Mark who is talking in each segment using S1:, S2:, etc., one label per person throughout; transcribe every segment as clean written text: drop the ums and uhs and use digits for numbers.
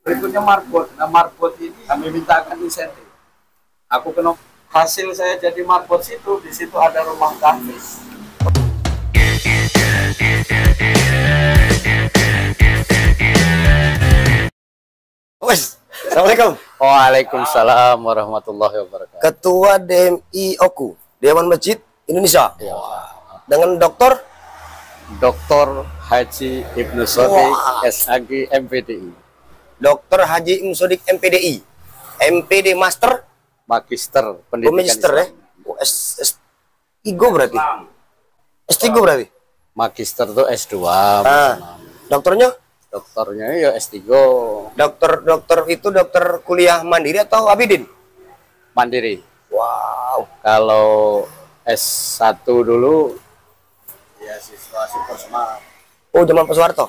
S1: Berikutnya marbot. Nah, marbot ini kami mintakan insentif. Aku kena hasil saya jadi marbot situ, di situ ada rumah kafis.
S2: Wes, assalamualaikum.
S1: Waalaikumsalam warahmatullahi wabarakatuh.
S2: Ketua DMI OKU, Dewan Masjid Indonesia.
S1: Ya.
S2: Dengan Dr.
S1: Haji Ibnu Sodik, SAG, MPDI.
S2: Dr. Haji Ibnu Sodik, MPDI. MPD Master,
S1: Magister Pendidikan
S2: Magister ya.
S1: Islam.
S2: S3 berarti. S3 berarti.
S1: Magister itu S2.
S2: Dokternya?
S1: Dokternya ya S3.
S2: Dokter itu dokter kuliah mandiri atau Abidin?
S1: Mandiri.
S2: Wow.
S1: Kalau S1 dulu ya siswa Super Smart.
S2: Oh, zaman Pak Soeharto.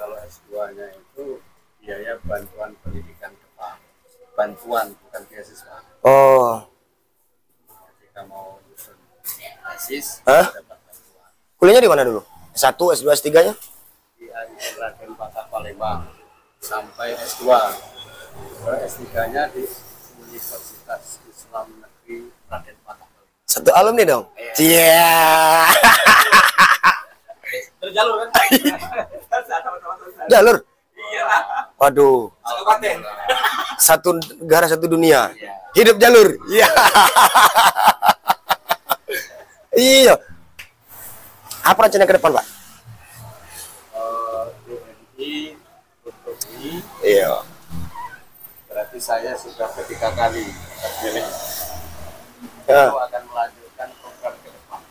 S1: Kalau S2-nya itu biaya bantuan pendidikan depan. Bantuan bukan beasiswa.
S2: Oh.
S1: Jika mau nyusun tesis,
S2: Hah?
S1: dapat bantuan.
S2: Kuliahnya di mana dulu? S1, S2, S3-nya?
S1: Di Raden Patah Palembang sampai S2. Kalau S3-nya di Universitas Islam Negeri Raden Patah Palembang.
S2: Satu alumni dong? Iya.
S1: Berjalur kan?
S2: Jalur?
S1: Iya.
S2: Waduh. Satu negara, satu dunia.
S1: Iya.
S2: Hidup jalur. Iya. Iya. Apa rencana ke depan, Pak?
S1: DMI untuk ini
S2: Iya.
S1: berarti saya sudah ketiga kali terpilih.
S2: Ya.
S1: Itu akan melanjutkan program ke depan.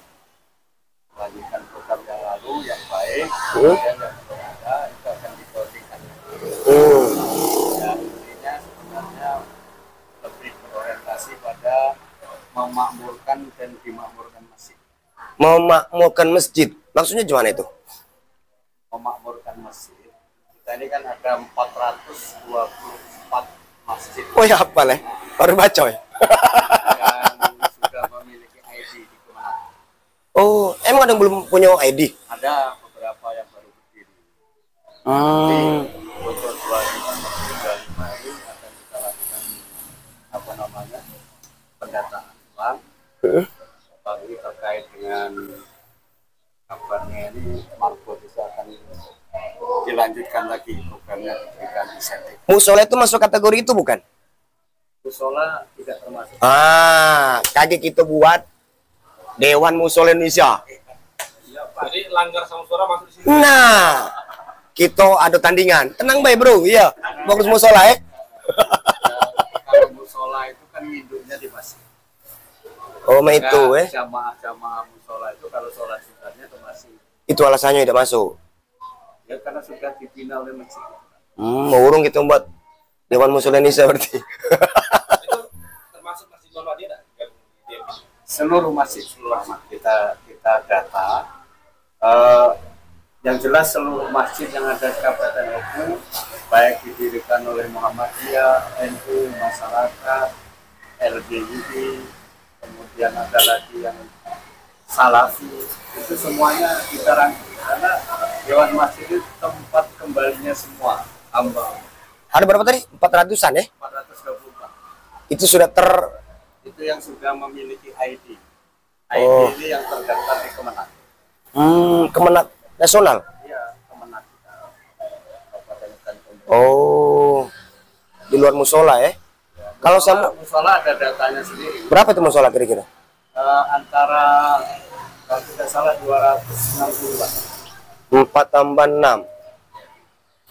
S1: Melanjutkan program yang lalu yang baik, kemudian yang belum ada itu akan dikoordinasikan. Ya, intinya sebenarnya lebih berorientasi pada memakmurkan dan dimakmurkan masjid.
S2: Memakmurkan masjid. Maksudnya gimana itu?
S1: Memakmurkan masjid. Kita ini kan ada 424 masjid
S2: Oh ya, apa ya? Baru baca ya?
S1: yang sudah memiliki ID di Kemenang.
S2: Oh, emang ada yang belum punya ID?
S1: Ada beberapa yang baru berdiri. Untuk 2035 ini akan kita lakukan apa namanya pendataan ulang. Bagi terkait dengan kabarnya ini marbot itu akan dilanjutkan lagi programnya, diberikan insentif.
S2: Musola itu masuk kategori itu bukan?
S1: Musola tidak termasuk.
S2: Kaget kita buat Dewan Musola Indonesia.
S1: Iya, Pak. Jadi langgar sama suara masuk di sini.
S2: Nah, kita ada tandingan. Tenang baik bro, iya. Bagus musola ya.
S1: Kalau musola itu kan induknya di masjid.
S2: Oh, itu
S1: Jamaah musola itu kalau sholat sunatnya ke masjid.
S2: Itu alasannya tidak masuk.
S1: Ya karena sudah dibina oleh masjid.
S2: Mau urung kita buat Dewan Musola Indonesia berarti.
S1: Itu termasuk masjid Muhammadiyah enggak? Seluruh masjid kita data. Yang jelas seluruh masjid yang ada di Kabupaten Oku baik didirikan oleh Muhammadiyah, NU, masyarakat, LGII, kemudian ada lagi yang Salafi, itu semuanya kita rangkum karena Dewan Masjid itu tempat kembalinya semua hamba.
S2: Ada berapa tadi? 400-an ya?
S1: 424
S2: Itu sudah
S1: itu yang sudah memiliki ID. ID ini yang terdaftar di Kemenang.
S2: Kemenang nasional.
S1: Iya, Kemenang kita. Kabupaten Tanjung.
S2: Oh, di luar musola ya? Kalau sama
S1: musola ada datanya sendiri.
S2: berapa itu musola kira-kira?
S1: Antara kalau tidak salah 260-an.
S2: 4 tambah 6.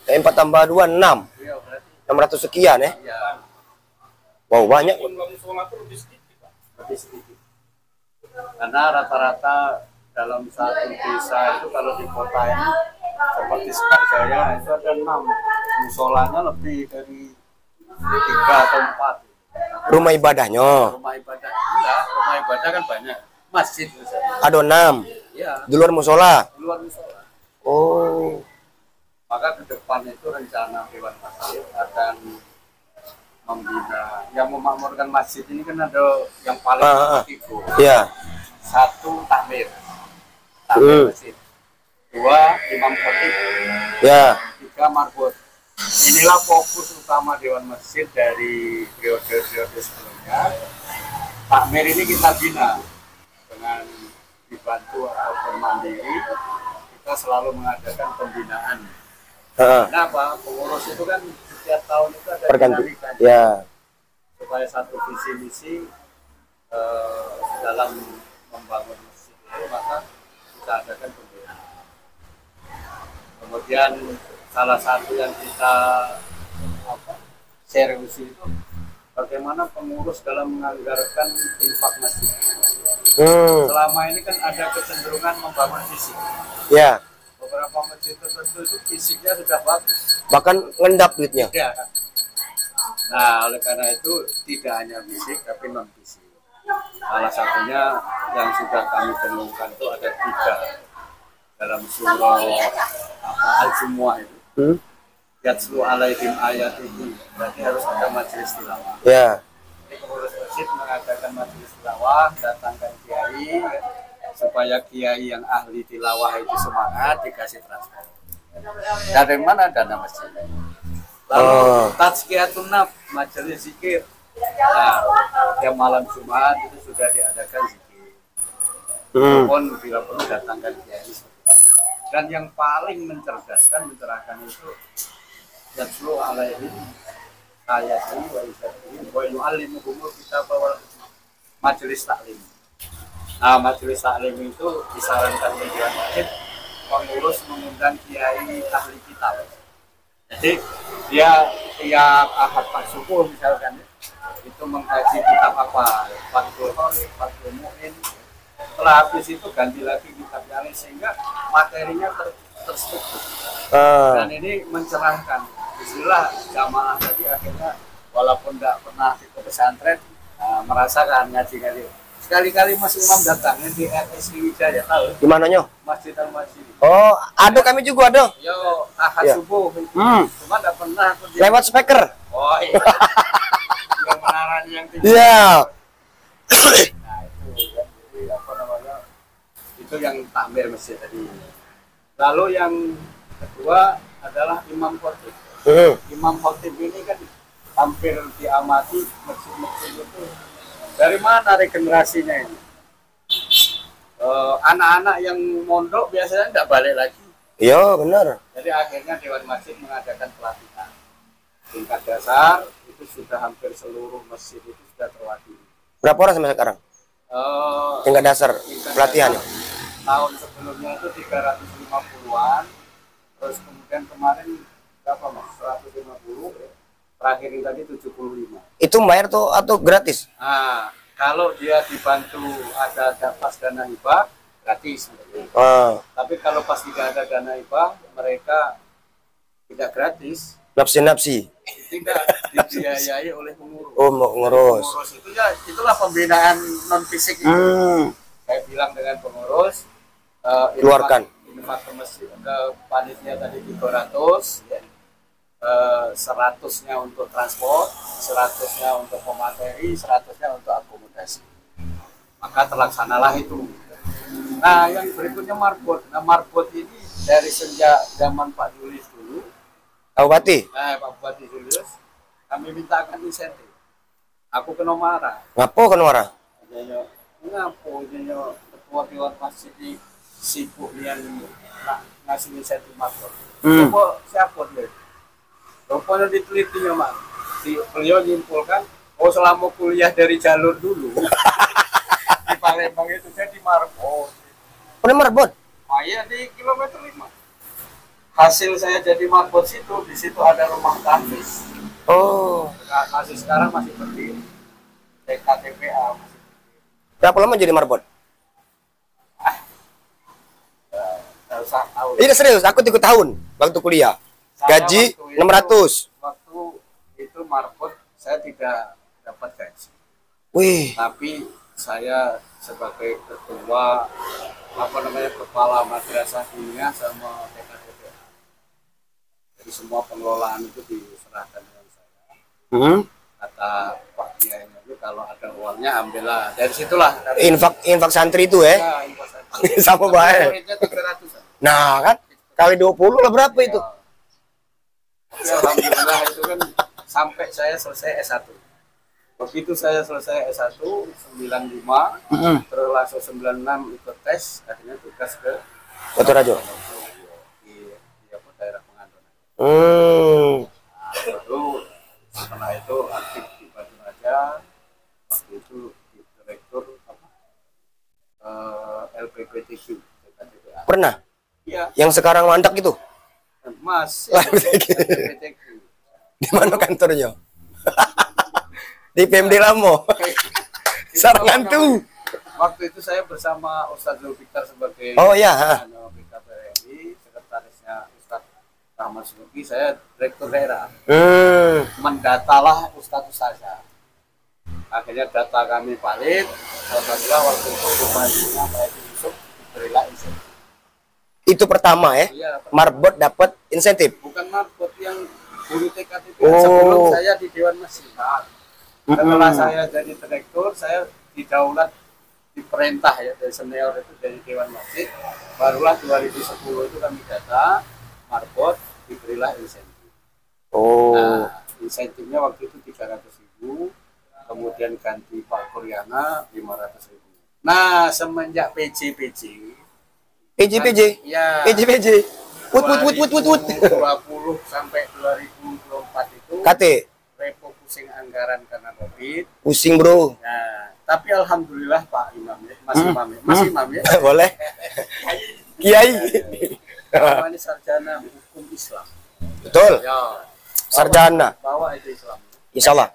S2: 4 tambah 2 6.
S1: Iya, berarti
S2: 600 sekian ya?
S1: ya
S2: Wow, banyak.
S1: musola itu lebih sedikit, Pak. Lebih sedikit. Karena rata-rata dalam satu desa itu kalau di kota ini seperti Sekarjaya itu ada 6 musolanya lebih dari 3 atau 4.
S2: Rumah ibadahnya
S1: Rumah ibadah enggak, rumah ibadah kan banyak. Masjid misalnya.
S2: ada 6
S1: Iya,
S2: di luar musola.
S1: di luar musola.
S2: Oh,
S1: Maka ke depan itu rencana Dewan Masjid akan membina yang memakmurkan masjid ini kan ada yang paling tiga.
S2: iya.
S1: 1 takmir masjid, 2 imam khatib,
S2: Ya.
S1: 3 marbot. Inilah fokus utama Dewan Masjid dari periode-periode sebelumnya. Takmir ini kita bina dengan dibantu ataupun mandiri. Kita selalu mengadakan pembinaan. Kenapa? Pengurus itu kan setiap tahun itu ada dinamika.
S2: Ya.
S1: Supaya satu visi misi dalam membangun masjid itu, maka kita adakan pembinaan. Kemudian salah satu yang kita serius itu bagaimana pengurus dalam menganggarkan infak masjid. Selama ini kan ada kecenderungan membangun fisik.
S2: Ya.
S1: Beberapa masjid tertentu itu fisiknya sudah bagus.
S2: Bahkan ngendap duitnya.
S1: Ya. Nah, oleh karena itu tidak hanya fisik tapi non fisik. Salah satunya yang sudah kami temukan itu ada 3 dalam surah Al-Jumu'ah itu. Yatslu alaihim ayat itu berarti harus ada majelis tilawah.
S2: Ya.
S1: Jadi pengurus masjid mengadakan majelis tilawah, datangkan kiai supaya kiai yang ahli tilawah itu semangat, dikasih transport. Dari mana dana masjid? Lalu tazkiyatun nafs, majelis zikir. Nah, yang malam Jumat itu sudah diadakan zikir. Walaupun bila perlu datangkan kiai. Dan yang paling mencerdaskan, mencerahkan itu Yatslu alaihim ayatihi wa yuzakkihim wa yu'allimuhumul kitaba wal majelis taklim. Nah, majelis taklim itu disarankan di Dewan Masjid pengurus mengundang kiai ahli kitab. Jadi dia tiap ahad pas subuh misalkan itu mengkaji kitab apa, Fathul Qorib, Fathul Mu'in. Setelah habis itu ganti lagi kitab yang lain sehingga materinya terstruktur. Dan ini mencerahkan. Bismillah jamaah tadi akhirnya walaupun tidak pernah ke pesantren merasakan ngaji-ngaji. Sekali-kali Mas Imam datang di RSI Wijaya, tahu?
S2: Di mananya?
S1: Masjid Al-Masjid.
S2: Oh, ada kami juga ada.
S1: Yo, ahad subuh. Cuma tidak pernah.
S2: Lewat speaker.
S1: Oh iya. Yang menaranya yang tinggi.
S2: Iya.
S1: Nah itu apa namanya? Itu yang takmir masjid tadi. Lalu yang kedua adalah imam khotib. Imam khotib ini kan hampir diamati masjid-masjid itu. Dari mana regenerasinya ini? Anak-anak yang mondok biasanya tidak balik lagi.
S2: Iya benar.
S1: Jadi akhirnya Dewan Masjid mengadakan pelatihan. Tingkat dasar itu sudah hampir seluruh masjid itu sudah terwakili.
S2: Berapa orang sampai sekarang? Tingkat dasar pelatihannya?
S1: Tahun sebelumnya itu 350-an. Terus kemudian kemarin berapa Mas? 150. Terakhir ini tadi 75.
S2: Itu bayar tuh atau gratis?
S1: Nah, kalau dia dibantu ada pas dana hibah gratis. Tapi kalau pas tidak ada dana hibah mereka tidak gratis.
S2: Napsi-napsi.
S1: Tidak dibiayai oleh pengurus.
S2: Oh, mau ngurus.
S1: Pengurus itu ya itulah pembinaan non fisik itu. Saya bilang dengan pengurus
S2: keluarkan
S1: infak ke masjid ke panitia tadi 300 ya. 100-nya untuk transport, 100-nya untuk pemateri, 100-nya untuk akomodasi. Maka terlaksanalah itu. Nah, yang berikutnya marbot. Nah, marbot ini dari sejak zaman Pak Julius dulu.
S2: Pak Bupati?
S1: Pak Bupati Julius, kami mintakan insentif. Aku kena marah.
S2: Ngapo kena marah?
S1: Ngapo nyonya ketua Dewan Masjid ini sibuk yang ngasih insentif marbot. Siapa dia? Rupanya ditelitinya Mas, beliau nyimpulkan, selama kuliah dari jalur dulu di Palembang itu jadi marbot.
S2: Pernah marbot?
S1: Iya di kilometer 5. Hasil saya jadi marbot situ, di situ ada rumah kampus. Kasus sekarang masih berdiri. TKTPA masih berdiri.
S2: Berapa lama jadi marbot?
S1: Nggak usah tahu.
S2: Ini serius, aku 3 tahun waktu kuliah. Gaji 600.
S1: Waktu itu marbot saya tidak dapat gaji.
S2: Wih.
S1: Tapi saya sebagai ketua kepala madrasah dunia sama TKTPA. Jadi semua pengelolaan itu diserahkan dengan saya. Kata Pak Kiainya itu kalau ada uangnya ambillah. Dari situlah.
S2: Infak santri itu
S1: Ya, infak santri.
S2: sama baik. Nah kan kali 20 lah berapa itu?
S1: Ya, alhamdulillah itu kan sampai saya selesai S1. Begitu saya selesai S1 95, terus langsung 96 ikut tes, akhirnya tugas ke
S2: Batu
S1: di apa, daerah Pengandonan.
S2: Hmm.
S1: Lalu setelah itu aktif di Batu Raja, waktu itu di direktur apa, LPPTQ.
S2: Pernah?
S1: Iya,
S2: Yang sekarang mandak itu?
S1: Mas. LPPTQ.
S2: Di mana kantornya? Di PMD Lamo. Sarangan tuh.
S1: Waktu itu saya bersama Ustadz Zulfikar sebagai
S2: Oh ya.
S1: BKPRI, sekretarisnya Ustadz Rahmat Subuki, saya direktur daerah. Mendatalah Ustadz saya. Akhirnya data kami valid. Alhamdulillah waktu itu bupatinya Pak Edi Yusuf diberilah insentif.
S2: Itu pertama ya?
S1: Iya,
S2: Marbot dapat insentif.
S1: bukan marbot yang guru TKTP. Sebelum saya di Dewan Masjid. Setelah saya jadi direktur, saya didaulat, diperintah ya dari senior itu dari Dewan Masjid. Barulah 2010 itu kami data marbot diberilah insentif. Nah, insentifnya waktu itu 300.000, kemudian ganti Pak Koryana 500.000. Nah, semenjak PJPJ,
S2: ya. PJ. Put.
S1: 2020 sampai 2024 itu
S2: KT.
S1: repo pusing anggaran karena COVID.
S2: Pusing bro.
S1: Nah, tapi alhamdulillah Pak Imam ya, Mas Imam ya.
S2: Boleh. Kiai.
S1: Ini sarjana hukum Islam.
S2: Betul.
S1: Ya.
S2: Sarjana.
S1: Bawa itu Islam.
S2: Insya Allah.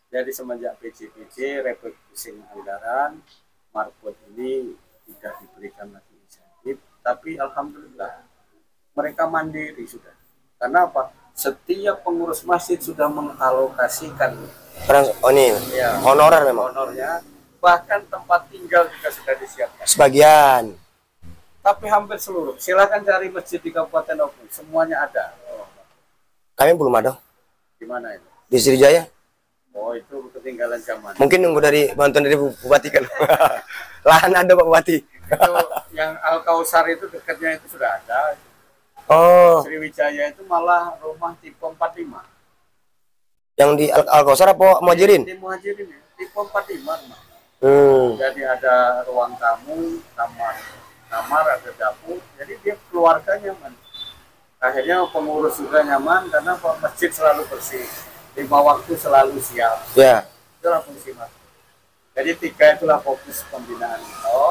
S1: Jadi semenjak PJPJ repo pusing anggaran, marbot ini tidak diberikan lagi insentif, tapi alhamdulillah mereka mandiri sudah. Karena apa? Setiap pengurus masjid sudah mengalokasikan
S2: honorer memang.
S1: Honornya, bahkan tempat tinggal juga sudah disiapkan.
S2: Sebagian.
S1: Tapi hampir seluruh. Silakan cari masjid di Kabupaten Oku, semuanya ada.
S2: Kami belum ada.
S1: Di mana itu?
S2: Di Sriwijaya.
S1: Oh, itu ketinggalan zaman.
S2: Mungkin nunggu dari bantuan dari Bupati kan. Lahan ada Pak Bupati.
S1: Itu yang Al Kausar itu dekatnya itu sudah ada.
S2: Oh.
S1: Sriwijaya itu malah rumah tipe 45.
S2: Yang di Al Kausar apa Muhajirin?
S1: Di Muhajirin ya, tipe 45 rumah. Jadi ada ruang tamu, kamar, ada dapur. Jadi dia keluarga nyaman. Akhirnya pengurus juga nyaman karena masjid selalu bersih. 5 waktu selalu siap.
S2: Ya.
S1: Itulah fungsi masjid. Jadi 3 itulah fokus pembinaan itu.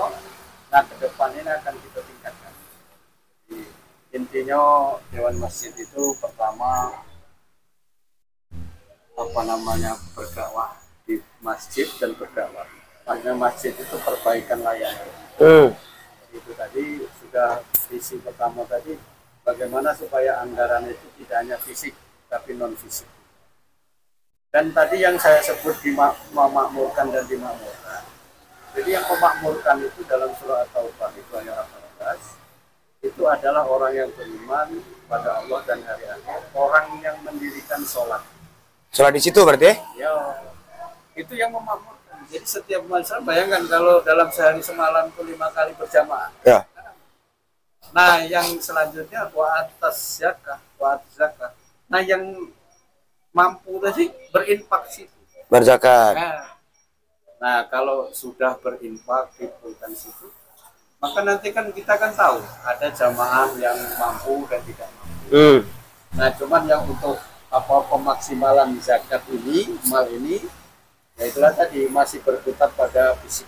S1: Nah, ke depan ini akan kita tingkatkan. Jadi, intinya Dewan Masjid itu pertama berdakwah di masjid dan berdakwah. Maksudnya masjid itu perbaikan layanan. Itu tadi sudah visi pertama tadi, bagaimana supaya anggaran itu tidak hanya fisik tapi non fisik. Dan tadi yang saya sebut memakmurkan dan dimakmurkan. Jadi yang memakmurkan itu dalam surah At-Taubah itu ayat 18, itu adalah orang yang beriman pada Allah dan hari akhir, orang yang mendirikan sholat.
S2: Sholat di situ berarti?
S1: Ya, itu yang memakmurkan. Jadi setiap masalah, bayangkan kalau dalam sehari semalam itu 5 kali berjamaah.
S2: Ya.
S1: Nah, yang selanjutnya wa atas zakah. Nah, yang mampu tadi berinfak situ.
S2: Berzakat.
S1: Nah, kalau sudah berinfak di bukan situ, maka nanti kan kita kan tahu ada jamaah yang mampu dan tidak mampu. Nah, cuman yang untuk pemaksimalan zakat ini, mal ini, ya itulah tadi masih berputar pada fisik.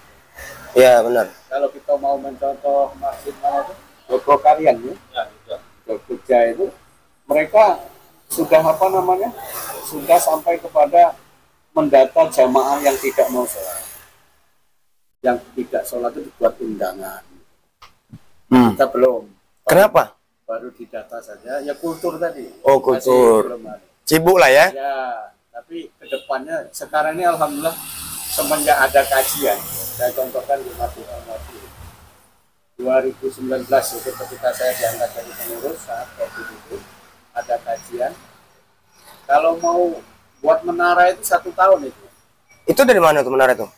S2: Ya benar.
S1: Kalau kita mau mencontoh masjid mana itu, Joko Karian ya, Jogja itu, mereka sudah sudah sampai kepada mendata jamaah yang tidak mau sholat. Yang tidak sholat itu dibuat undangan. Kita belum.
S2: Kenapa?
S1: Baru didata saja. Ya kultur tadi.
S2: Oh, kultur. Cibuk lah ya.
S1: Ya, tapi kedepannya sekarang ini alhamdulillah semenjak ada kajian. Saya contohkan di Mati 2019 itu ketika saya diangkat jadi pengurus saat COVID itu ada kajian. Kalau mau buat menara itu 1 tahun itu. Itu
S2: dari mana tuh menara itu?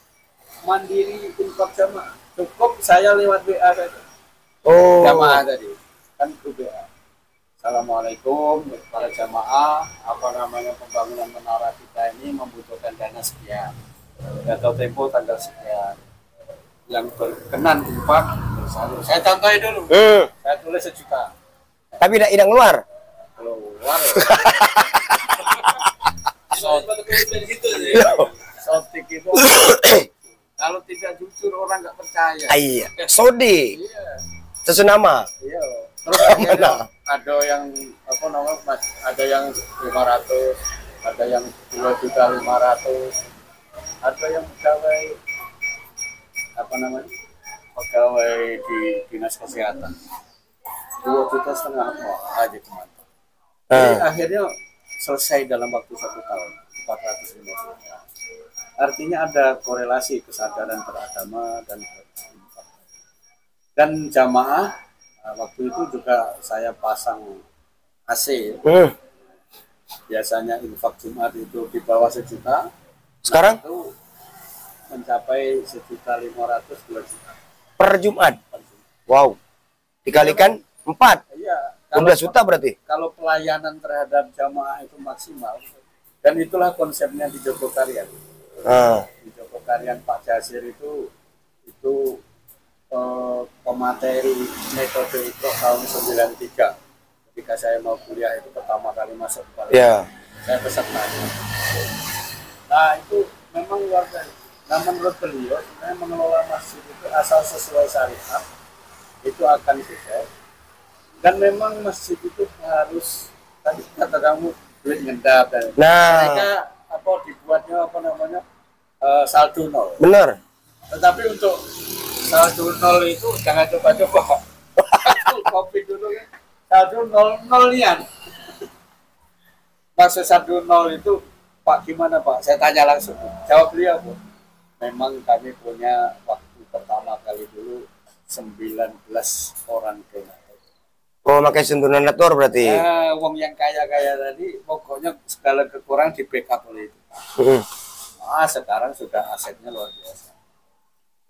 S1: Mandiri infak jamaah. Cukup saya lewat WA tadi.
S2: Oh.
S1: Jamaah tadi kan grup WA. Assalamualaikum para jamaah, apa namanya pembangunan menara kita ini membutuhkan dana sekian. Jatuh tempo tanggal sekian. Yang berkenan infak, saya contohin dulu. Saya tulis 1 juta.
S2: Tapi tidak keluar.
S1: Keluar. Sotik itu kalau tidak jujur orang nggak percaya.
S2: Iya. Sodi.
S1: Iya.
S2: Sesuai nama.
S1: Iya. Terus akhirnya ada yang apa namanya, ada yang 500, ada yang 2.500.000, ada yang pegawai apa namanya, pegawai di dinas kesehatan 2,5 juta aja kemana. Jadi akhirnya selesai dalam waktu 1 tahun 450 juta. Artinya ada korelasi kesadaran beragama dan jamaah. Waktu itu juga saya pasang AC. Biasanya infak Jumat itu di bawah 1 juta.
S2: Sekarang
S1: itu mencapai 1.500.000, 2 juta
S2: per Jumat. Wow. Dikalikan 4.
S1: Iya.
S2: 12 juta berarti.
S1: Kalau pelayanan terhadap jamaah itu maksimal, dan itulah konsepnya di Jogokarian. Di Jogokarian Pak Jasir itu pemateri metode itu tahun 93. Ketika saya mau kuliah itu pertama kali masuk ke saya peserta. Nah itu memang luar biasa. Nah menurut beliau sebenarnya mengelola masjid itu asal sesuai syariat itu akan sukses. Dan memang masjid itu harus, tadi kata kamu, duit ngendap dan mereka apa dibuatnya apa namanya saldo nol. Benar. Tetapi untuk saldo nol itu jangan coba-coba. Kopi dulu kan. Saldo nol nian. Maksud saldo nol itu, Pak gimana Pak? Saya tanya langsung. Jawab beliau, Bu. Memang kami punya waktu pertama kali dulu 19 orang donatur.
S2: Oh, pakai santunan donatur berarti.
S1: Ya, wong yang kaya-kaya tadi pokoknya segala kekurangan di backup oleh itu. Sekarang sudah asetnya luar biasa.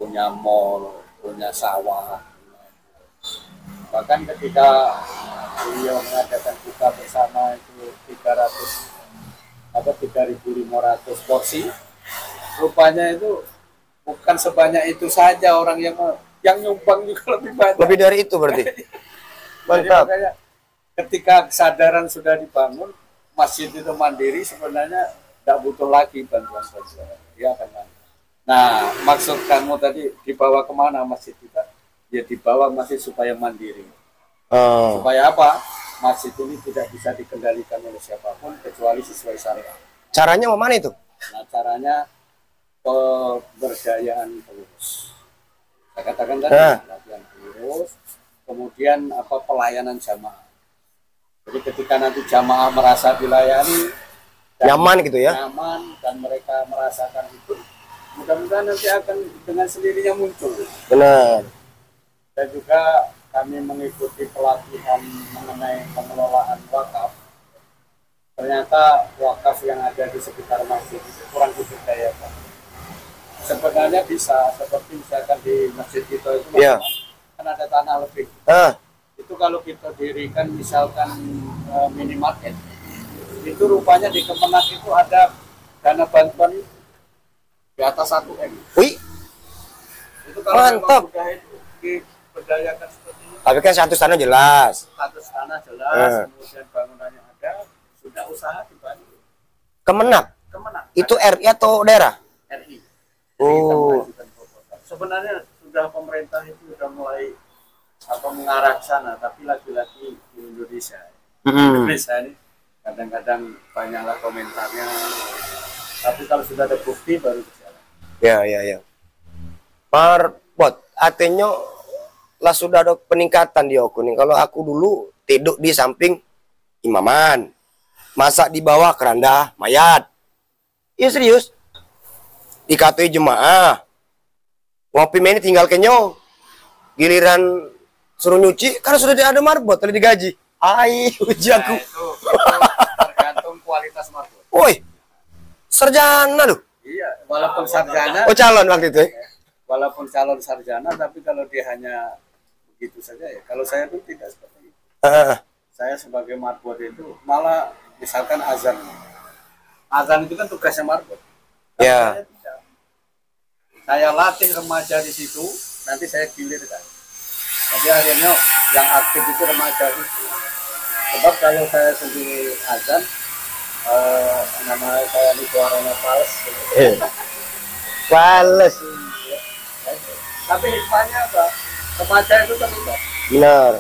S1: Punya mall, punya sawah. Bahkan ketika beliau mengadakan buka bersama itu 3.500 porsi, rupanya itu bukan sebanyak itu saja orang yang nyumbang juga lebih banyak.
S2: Lebih dari itu berarti. Mantap.
S1: Jadi ketika kesadaran sudah dibangun, masjid itu mandiri, sebenarnya tidak butuh lagi bantuan-bantuan. Ya kan. Nah, maksud kamu tadi dibawa kemana masjid kita? Ya dibawa masjid supaya mandiri. Supaya apa? Masjid ini tidak bisa dikendalikan oleh siapapun kecuali sesuai syariat.
S2: Caranya mana itu?
S1: Nah, caranya pemberdayaan pengurus. Saya katakan tadi, latihan pengurus, kemudian pelayanan jamaah. Jadi ketika nanti jamaah merasa dilayani,
S2: nyaman gitu ya?
S1: Nyaman dan mereka merasakan itu, mudah-mudahan nanti akan dengan sendirinya muncul.
S2: Benar.
S1: Dan juga kami mengikuti pelatihan mengenai pengelolaan wakaf. Ternyata wakaf yang ada di sekitar masjid itu kurang diberdayakan. Sebenarnya bisa, seperti misalkan di masjid kita itu kan ada tanah lebih. Itu kalau kita dirikan misalkan minimarket, itu rupanya di Kemenak itu ada dana bantuan di atas 1 M.
S2: Wih,
S1: itu kalau
S2: mantap.
S1: Sudah itu diberdayakan seperti itu.
S2: Tapi kan status tanah jelas.
S1: Status tanah jelas, kemudian bangunannya ada, sudah usaha dibantu.
S2: Kemenak? Itu RI atau daerah?
S1: RI.
S2: Oh.
S1: Sebenarnya sudah pemerintah itu sudah mulai mengarah ke sana, tapi lagi-lagi di Indonesia. Indonesia ini kadang-kadang banyaklah komentarnya, tapi kalau sudah ada bukti baru berjalan.
S2: Ya. Bot, artinya lah sudah ada peningkatan di aku nih. Kalau aku dulu tidur di samping imaman, masak di bawah keranda mayat. Iya serius. Dikatui jemaah, ngopi ini tinggal kenyong. Giliran suruh nyuci, karena sudah ada marbot, tadi digaji. Uji aku.
S1: Itu tergantung kualitas marbot.
S2: Woi, sarjana loh.
S1: Iya, walaupun sarjana.
S2: Oh calon waktu itu.
S1: Walaupun calon sarjana, tapi kalau dia hanya begitu saja ya. Kalau saya pun tidak seperti itu. saya sebagai marbot itu malah misalkan azan itu kan tugasnya marbot.
S2: Ya.
S1: Saya tidak. Saya latih remaja di situ, nanti saya gilirkan. Jadi akhirnya yang aktif itu remaja itu. Sebab kalau saya sendiri azan, nama saya di suaranya fals.
S2: Fals.
S1: Tapi hikmahnya apa? Remaja itu terlibat.
S2: Benar.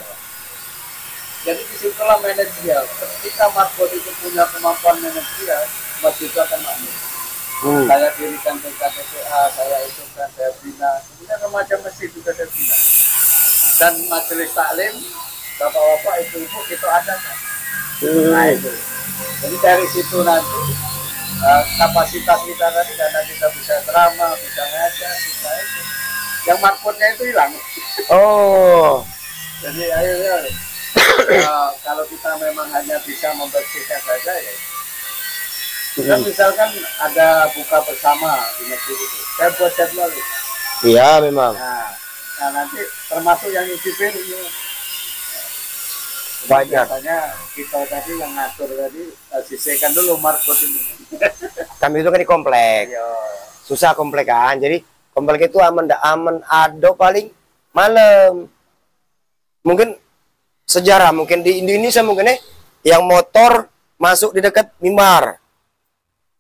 S1: Jadi disitulah manajerial. Ketika marbot itu punya kemampuan manajerial, masjid itu akan makmur. Saya dirikan PKTPA, saya itu kan saya bina. Kemudian remaja masjid juga saya bina. Dan majelis taklim, bapak-bapak ibu-ibu kita adakan. Nah itu. Jadi dari situ nanti kapasitas kita tadi karena kita bisa drama, bisa ngajar, bisa itu. Yang marbotnya itu hilang.
S2: Oh.
S1: Jadi ayo kalau kita memang hanya bisa membersihkan saja ya. Dan misalkan ada buka bersama di masjid itu, saya buat jadwal itu.
S2: Iya memang.
S1: Nah nanti termasuk yang nyicipin ini.
S2: Wajar.
S1: Biasanya kita tadi yang ngatur tadi sisihkan dulu marbot ini.
S2: Kami itu kan di komplek.
S1: Iya.
S2: Susah komplek kan. Jadi komplek itu aman ado paling malam. Mungkin sejarah mungkin di Indonesia mungkin yang motor masuk di dekat mimbar.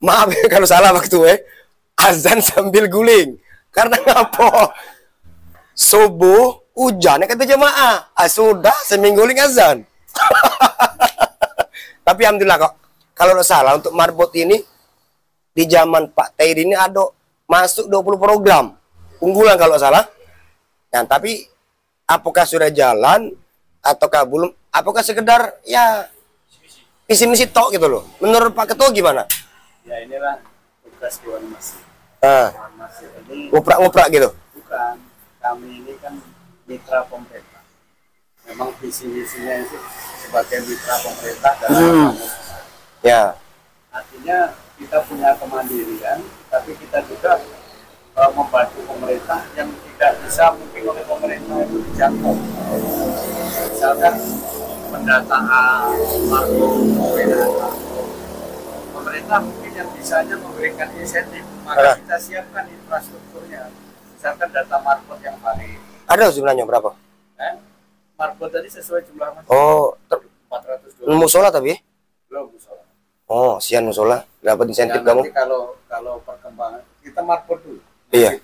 S2: Maaf ya kalau salah waktu azan sambil guling. Karena ngapa? Subuh hujan kata jemaah. Sudah seminggu guling azan. Tapi alhamdulillah kok. Kalau salah untuk marbot ini di zaman Pak Tairi ini ada masuk 20 program unggulan kalau salah. Nah, tapi apakah sudah jalan ataukah belum? Apakah sekedar ya visi-misi tok gitu loh. Menurut Pak Ketua gimana?
S1: Ya inilah tugas Dewan Masjid.
S2: Dewan
S1: Masjid ini
S2: ngoprak-ngoprak gitu.
S1: Bukan, kami ini kan mitra pemerintah. Memang visi-misinya itu sebagai mitra pemerintah dalam
S2: ya.
S1: Artinya kita punya kemandirian, tapi kita juga membantu pemerintah yang tidak bisa mungkin oleh pemerintah itu dijangkau. Misalkan pendataan, pemerintah mungkin yang bisanya memberikan insentif, maka kita siapkan infrastrukturnya. Misalkan data marbot yang valid.
S2: Ada jumlahnya berapa?
S1: Marbot tadi sesuai jumlah masjid.
S2: Oh,
S1: 420.
S2: musola tapi?
S1: Belum musola.
S2: Oh, sian musola dapat insentif
S1: Ya,
S2: kamu?
S1: Kalau perkembangan kita marbot dulu.
S2: Iya.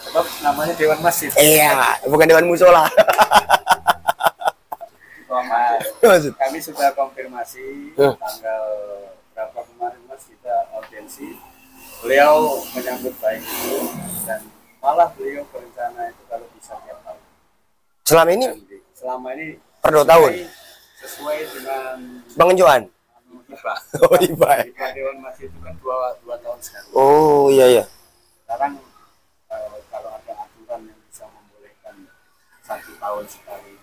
S1: Sebab namanya Dewan Masjid.
S2: Iya, bukan Dewan Musola.
S1: Kami sudah konfirmasi tanggal berapa kemarin Mas kita audiensi. Beliau menyambut baik itu dan malah beliau berencana itu kalau bisa tiap tahun. Selama ini
S2: per 2 tahun.
S1: Sesuai dengan
S2: pengenjuan.
S1: Hibah.
S2: Oh, hibah.
S1: Dewan Masjid itu kan 2 tahun sekali.
S2: Oh, iya.
S1: Sekarang kalau ada aturan yang bisa membolehkan 1 tahun sekali.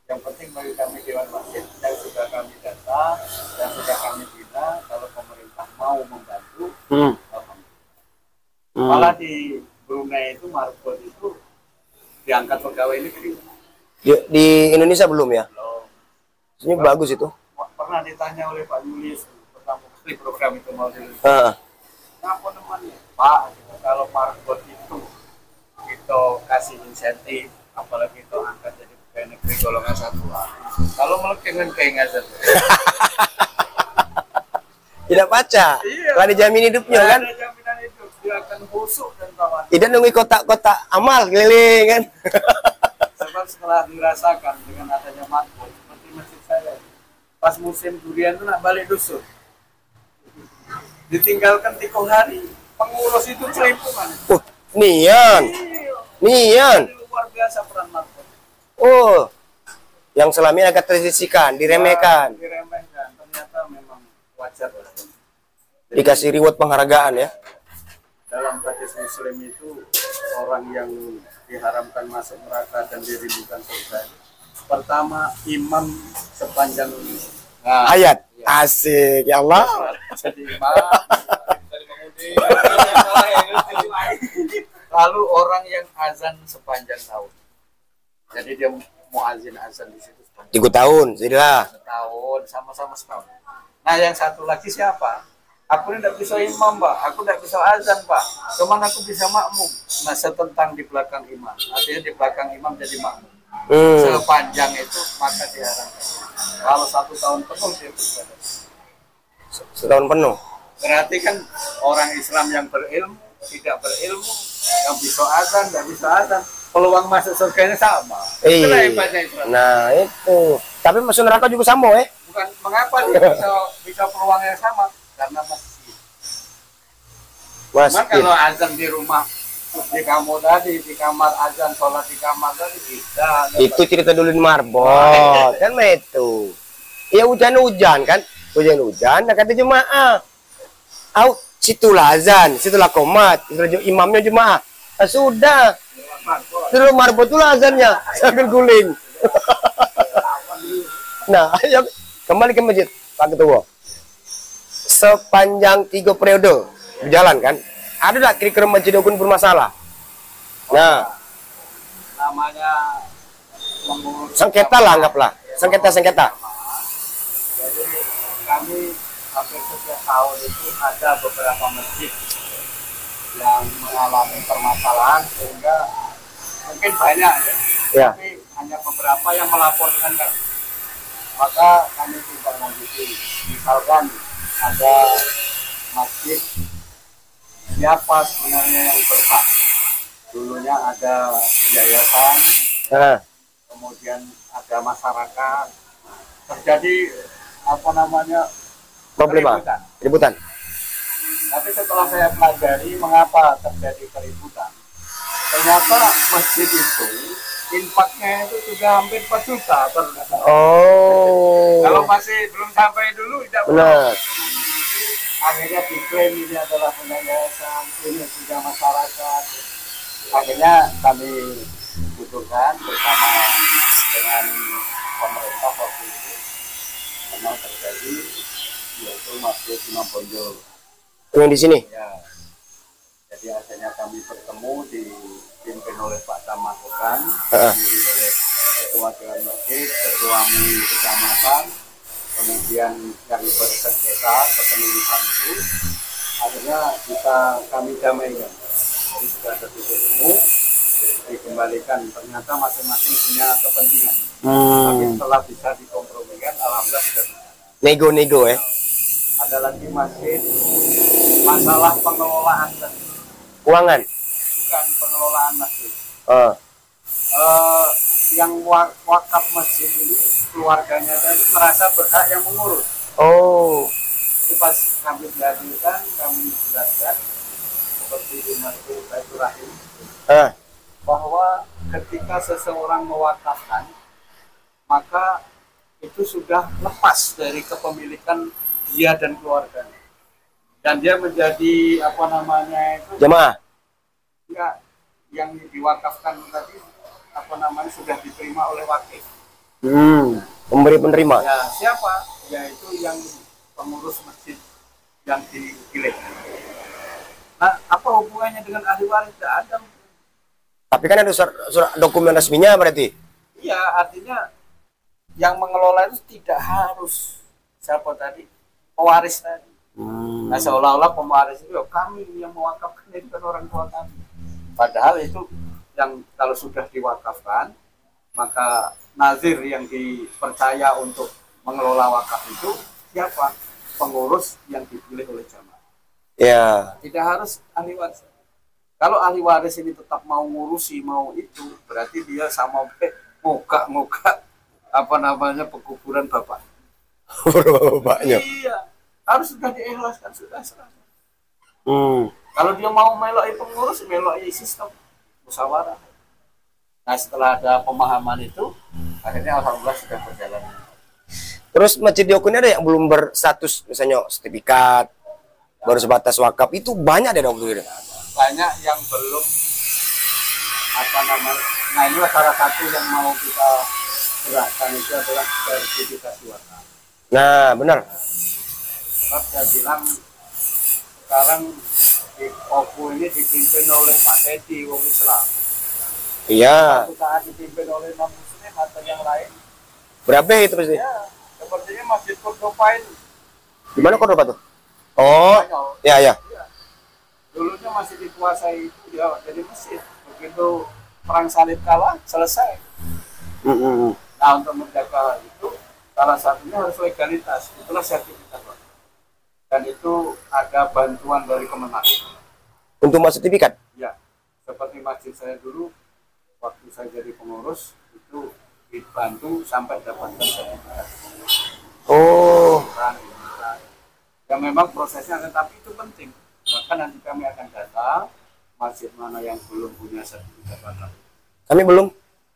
S1: Yang penting bagi kami Dewan Masjid yang sudah kami data, yang sudah kami bina, kalau pemerintah mau membantu, malah di Brunei itu marbot itu diangkat pegawai negeri.
S2: Di Indonesia belum ya?
S1: Belum.
S2: Ini bagus itu.
S1: Pernah ditanya oleh Pak Yulis pertama kali program itu mau dilakukan. Apa namanya? Pak, kalau marbot itu kita kasih insentif, apalagi itu angkat jadi pegawai negeri golongan 1. Kalau melekengan keinginan
S2: tidak baca. Iya. Kalau dijamin hidupnya kan?
S1: Ada jaminan hidup, dia akan busuk dan kawan.
S2: Tidak nunggu kotak-kotak amal keliling kan?
S1: Sebab setelah dirasakan dengan adanya marbot seperti masjid saya, pas musim durian itu nak balik dusun, ditinggalkan 3 hari, pengurus itu celimpungan.
S2: Nian.
S1: Luar biasa peran marbot.
S2: Oh, yang selama ini agak tersisihkan, diremehkan.
S1: Diremehkan, ternyata memang wajar.
S2: Dikasih reward penghargaan ya.
S1: Dalam hadis Muslim itu orang yang diharamkan masuk neraka dan dirindukan surga. Pertama, imam sepanjang
S2: ayat. Ya. Asik ya Allah.
S1: Jadi imam. Lalu orang yang azan sepanjang tahun. Jadi dia muazin azan di situ
S2: 3 tahun, jadilah.
S1: setahun, sama-sama setahun. Nah yang satu lagi siapa? Aku ini tidak bisa imam, Pak. Aku tidak bisa azan, Pak. Cuman aku bisa makmum. Nah, setentang di belakang imam. Artinya di belakang imam jadi makmum. Sepanjang itu maka diharamkan. Kalau 1 tahun penuh dia beribadah.
S2: Setahun penuh.
S1: Berarti kan orang Islam yang berilmu, tidak berilmu, yang bisa azan, tidak bisa azan, peluang masuk surganya sama. Itulah hebatnya Islam.
S2: Nah itu. Tapi masuk neraka juga sama,
S1: Bukan mengapa dia bisa peluangnya sama? Karena masjid. Cuman kalau azan di rumah, di kamu tadi, di kamar azan, sholat di kamar tadi, tidak.
S2: Itu cerita dulu di marbot, kan itu. Ya hujan-hujan kan, hujan-hujan, nah kata jemaah. Situlah azan, situlah komat, situlah imamnya jemaah. Nah, sudah. Dulu marbot itu azannya sambil guling. Nah, ayo kembali ke masjid, Pak Ketua. Sepanjang 3 periode berjalan kan, ada tak kira-kira masjid Ogun bermasalah? Nah,
S1: namanya
S2: sengketa lah, anggaplah sengketa.
S1: Jadi kami hampir setiap tahun itu ada beberapa masjid yang mengalami permasalahan sehingga mungkin banyak
S2: ya.
S1: Tapi hanya beberapa yang melaporkan kami. Maka kami tidak lanjuti. Misalkan ada masjid, siapa sebenarnya yang berhak? Dulunya ada yayasan, kemudian ada masyarakat, terjadi
S2: problema, keributan.
S1: Tapi setelah saya pelajari mengapa terjadi keributan, ternyata masjid itu impaknya itu sudah hampir 4 juta per. Kalau masih belum sampai dulu tidak benar. Akhirnya diklaim ini adalah punya yayasan, ini juga masyarakat. Akhirnya kami butuhkan bersama dengan pemerintah waktu itu memang terjadi, yaitu Masjid Imam Bonjol.
S2: Yang di sini?
S1: Ya. Jadi akhirnya kami bertemu dipimpin oleh Pak Camat Ogan, diri oleh Ketua Dewan Masjid, Ketua MUI Kecamatan, kemudian yang bersengketa kepengurusan itu, akhirnya kami damaikan. Jadi sudah ada titik temu, dikembalikan. Ternyata masing-masing punya kepentingan. Tapi setelah bisa dikompromikan, alhamdulillah sudah bisa.
S2: Nego-nego
S1: Ada lagi masjid, masalah pengelolaan
S2: keuangan.
S1: Bukan pengelolaan masjid. Yang wakaf masjid ini keluarganya tadi merasa berhak yang mengurus. Jadi pas kami dihadirkan, kami jelaskan seperti di Masjid Baitur Rahim bahwa ketika seseorang mewakafkan, maka itu sudah lepas dari kepemilikan dia dan keluarganya, dan dia menjadi
S2: jemaah.
S1: Enggak, yang diwakafkan tadi sudah diterima oleh wakil.
S2: Pemberi penerima.
S1: Ya, siapa? Yaitu yang pengurus masjid yang dipilih. Nah, apa hubungannya dengan ahli waris? Tidak ada.
S2: Tapi kan ada surat dokumen resminya berarti.
S1: Iya, artinya yang mengelola itu tidak harus siapa tadi, pewaris tadi. Nah, seolah-olah pewaris itu kami yang mewakafkan, itu kan orang tua kami. Padahal itu yang kalau sudah diwakafkan, maka nazir yang dipercaya untuk mengelola wakaf itu siapa? Pengurus yang dipilih oleh jamaah.
S2: Ya.
S1: Tidak harus ahli waris. Kalau ahli waris ini tetap mau ngurusi, mau itu, berarti dia sama muka pekuburan bapak.
S2: Bapaknya.
S1: Iya, harus sudah diikhlaskan, sudah serahkan.
S2: Kalau
S1: dia mau meloi pengurus, meloi sistem musyawarah. Nah, setelah ada pemahaman itu, akhirnya alhamdulillah sudah berjalan.
S2: Terus masjid di Ogun ada yang belum berstatus, misalnya sertifikat, baru sebatas wakaf, itu banyak deh waktu itu.
S1: Banyak yang belum nah ini salah satu yang mau kita gerakkan itu adalah sertifikasi wakaf.
S2: Nah, benar.
S1: Sebab saya bilang sekarang di Ogun ini dipimpin oleh Pak Teddy, wong Islam.
S2: Iya.
S1: Suatu saat dipimpin oleh non Muslim, Muslim atau yang lain.
S2: Berapa itu pasti?
S1: Ya, sepertinya Masjid Cordoba itu.
S2: Di mana Cordoba tuh? Oh,
S1: Spanyol.
S2: ya ya.
S1: Ya. Dulunya masih dikuasai itu ya jadi masjid. Begitu perang salib kalah selesai. Nah untuk menjaga itu salah satunya harus legalitas. Itulah sertifikat. Dan itu ada bantuan dari Kemenang.
S2: Untuk masuk sertifikat?
S1: Ya, seperti masjid saya dulu waktu saya jadi pengurus itu dibantu sampai dapatkan sertifikat.
S2: Oh.
S1: Ya memang prosesnya, tapi itu penting. Bahkan nanti kami akan data masjid mana yang belum punya sertifikat halal.
S2: Kami belum.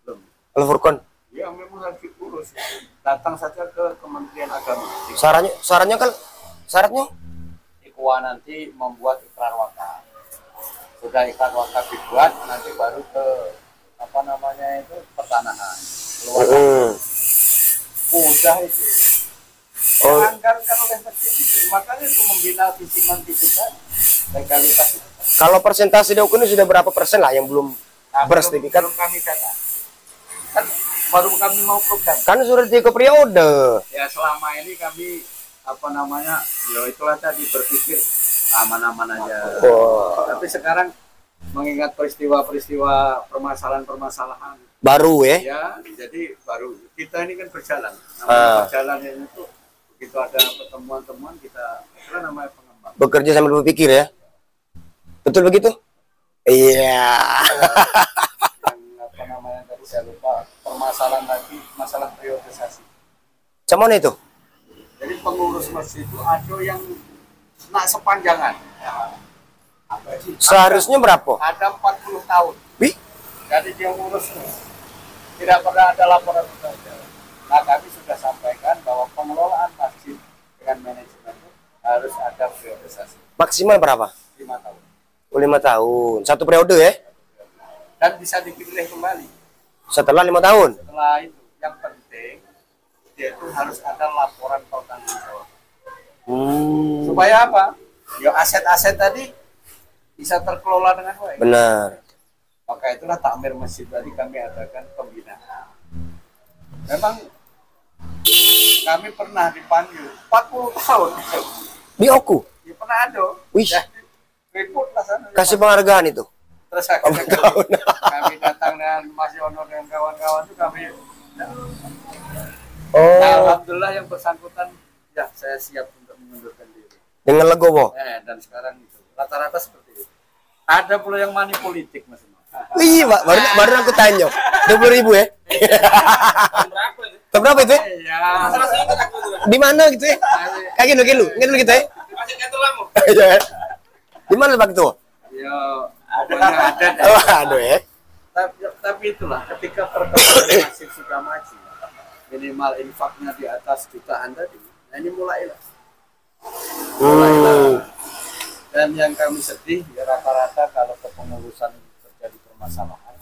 S1: Belum.
S2: Al-Furqan.
S1: Ya memang harus diurus. Datang saja ke Kementerian Agama.
S2: Syaratnya kan syaratnya
S1: Ikhwan nanti membuat ikrar wakaf. Sudah ikrar wakaf dibuat, nanti baru ke apa namanya itu pertanahan. Keluar mudah itu.
S2: Oh.
S1: Dianggarkan oleh masjid itu. Makanya itu membina fisik kan legalitas itu.
S2: Kalau persentase di ini sudah berapa persen lah yang belum bersertifikat?
S1: Belum kami data. Kan baru kami mau program.
S2: Kan sudah 3 periode.
S1: Ya selama ini kami apa namanya, ya itulah tadi berpikir aman-aman aja.
S2: Oh.
S1: Tapi sekarang mengingat peristiwa-peristiwa permasalahan-permasalahan
S2: Baru ya?
S1: ya, jadi baru kita ini kan berjalan. Namanya berjalan itu begitu ada pertemuan-temuan kita, itu namanya pengembang.
S2: Bekerja sambil berpikir ya? Betul begitu? Iya.
S1: Yang apa namanya tadi saya lupa, permasalahan lagi, masalah priorisasi.
S2: Cuman itu?
S1: Jadi pengurus masjid itu ada yang nak sepanjangan. Ya.
S2: Seharusnya berapa?
S1: Ada 40 tahun.
S2: Wih?
S1: Jadi dia ngurus tidak pernah ada laporan kita. Nah kami sudah sampaikan bahwa pengelolaan masjid dengan manajemen itu harus ada priorisasi.
S2: Maksimal berapa?
S1: 5 tahun.
S2: 5 tahun. 1 periode ya?
S1: Dan bisa dipilih kembali.
S2: Setelah 5 tahun?
S1: Setelah itu yang penting yaitu harus ada laporan pertanggungjawaban. Supaya apa? Ya aset-aset tadi bisa terkelola dengan baik.
S2: Benar.
S1: Maka itulah takmir masjid tadi kami adakan pembinaan. Memang kami pernah dipanggil 40 tahun.
S2: Di Oku?
S1: Ya pernah ada.
S2: Wih.
S1: Ya, ribut lah sana.
S2: Kasih penghargaan itu?
S1: Terus akhirnya kami datang dengan Mas Yono dan kawan-kawan itu kami.
S2: Oh.
S1: Nah, alhamdulillah yang bersangkutan ya saya siap untuk mengundurkan diri.
S2: Dengan legowo?
S1: Dan sekarang itu rata-rata seperti itu. Ada pula yang money politik Mas.
S2: Wih, Pak, baru aku tanya. 20.000 ya? Tahun berapa itu ya?
S1: Ya.
S2: Di mana gitu ya? Kayak gitu gitu ya? Iya. Di mana Pak itu?
S1: Ya, pokoknya ada.
S2: Oh, aduh ya.
S1: Tapi itulah ketika perkembangan masih sudah maju, minimal infaknya di atas jutaan tadi. Nah ini mulailah. Dan yang kami sedih ya rata-rata kalau kepengurusan terjadi permasalahan,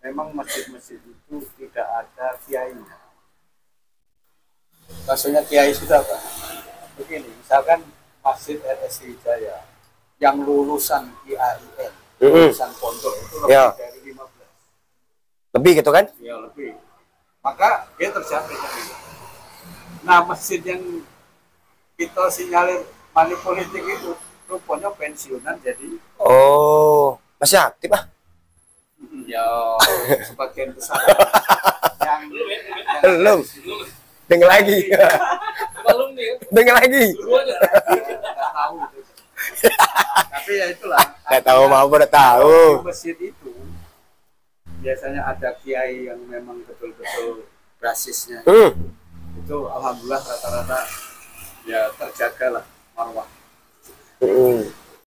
S1: memang masjid-masjid itu tidak ada kiainya. Maksudnya kiai sudah Pak. Begini, misalkan Masjid RSI Jaya yang lulusan IAIN, lulusan pondok itu lebih dari 15.
S2: Lebih gitu kan?
S1: Ya lebih. Maka dia terjangkit. Nah masjid yang kita sinyalir money politik itu rupanya pensiunan jadi.
S2: Oh, masih aktif ah?
S1: Ya sebagian besar. yang
S2: Belum. Dengar lagi.
S1: belum nih.
S2: Dengar lagi.
S1: Nggak tahu itu. Tapi ya itulah.
S2: Nggak tahu mau udah tahu.
S1: Masjid itu biasanya ada kiai yang memang betul-betul basisnya. Itu alhamdulillah rata-rata ya terjagalah marwah.